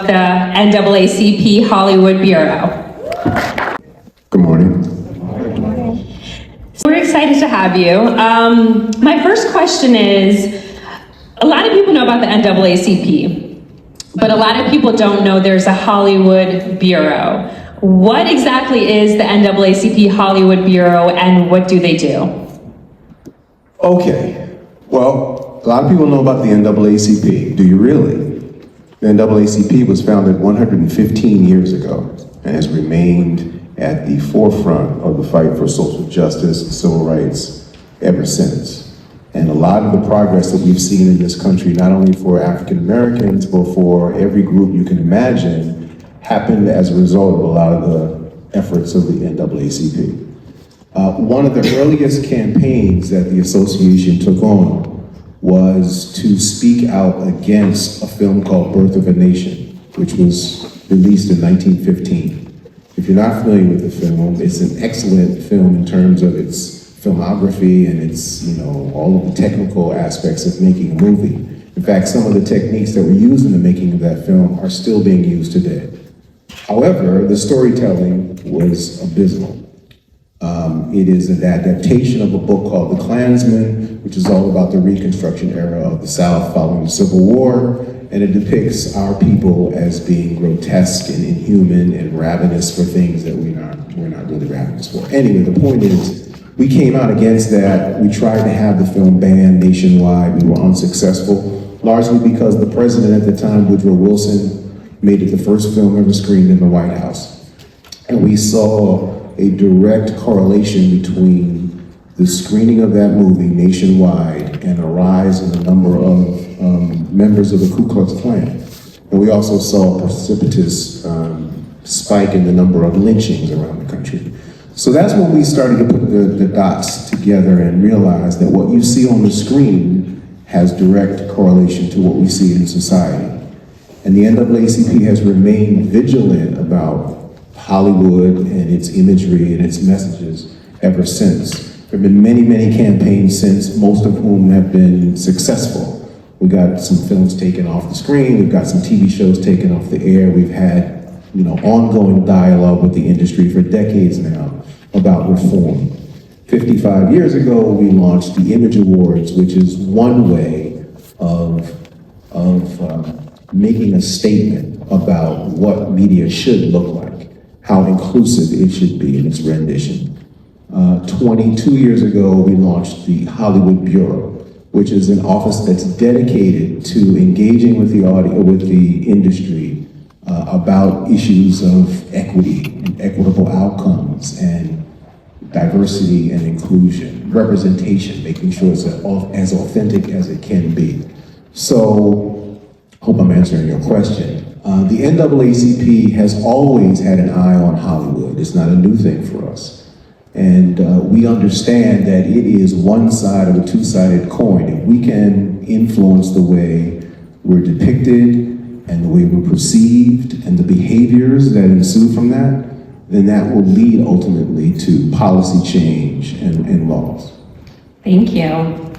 the NAACP Hollywood Bureau. Good morning. We're excited to have you. My first question is, a lot of people know about the NAACP, but a lot of people don't know there's a Hollywood Bureau. What exactly is the NAACP Hollywood Bureau and what do they do? Okay, well, a lot of people know about the NAACP. Do you really? The NAACP was founded 115 years ago and has remained at the forefront of the fight for social justice and civil rights ever since. And a lot of the progress that we've seen in this country, not only for African Americans, but for every group you can imagine, happened as a result of a lot of the efforts of the NAACP. One of the earliest campaigns that the association took on was to speak out against a film called Birth of a Nation, which was released in 1915. If you're not familiar with the film, it's an excellent film in terms of its filmography and its, all of the technical aspects of making a movie. In fact, some of the techniques that were used in the making of that film are still being used today. However, the storytelling was abysmal. It is an adaptation of a book called The Klansman, which is all about the Reconstruction era of the South following the Civil War, and it depicts our people as being grotesque and inhuman and ravenous for things that we're not really ravenous for. Anyway, the point is, we came out against that. We tried to have the film banned nationwide. We were unsuccessful, largely because the president at the time, Woodrow Wilson, made it the first film ever screened in the White House. And we saw a direct correlation between the screening of that movie nationwide and a rise in the number of members of the Ku Klux Klan. And we also saw a precipitous spike in the number of lynchings around the country. So that's when we started to put the dots together and realize that what you see on the screen has direct correlation to what we see in society. And the NAACP has remained vigilant about Hollywood and its imagery and its messages ever since. There have been many, many campaigns since, most of whom have been successful. We got some films taken off the screen, we've got some TV shows taken off the air, we've had ongoing dialogue with the industry for decades now about reform. 55 years ago, we launched the Image Awards, which is one way of making a statement about what media should look like, how inclusive it should be in its rendition. 22 years ago, we launched the Hollywood Bureau, which is an office that's dedicated to engaging with the industry about issues of equity and equitable outcomes and diversity and inclusion, representation, making sure it's as authentic as it can be. So, hope I'm answering your question. The NAACP has always had an eye on Hollywood. It's not a new thing for us. And we understand that it is one side of a two-sided coin. If we can influence the way we're depicted and the way we're perceived and the behaviors that ensue from that, then that will lead ultimately to policy change and laws. Thank you.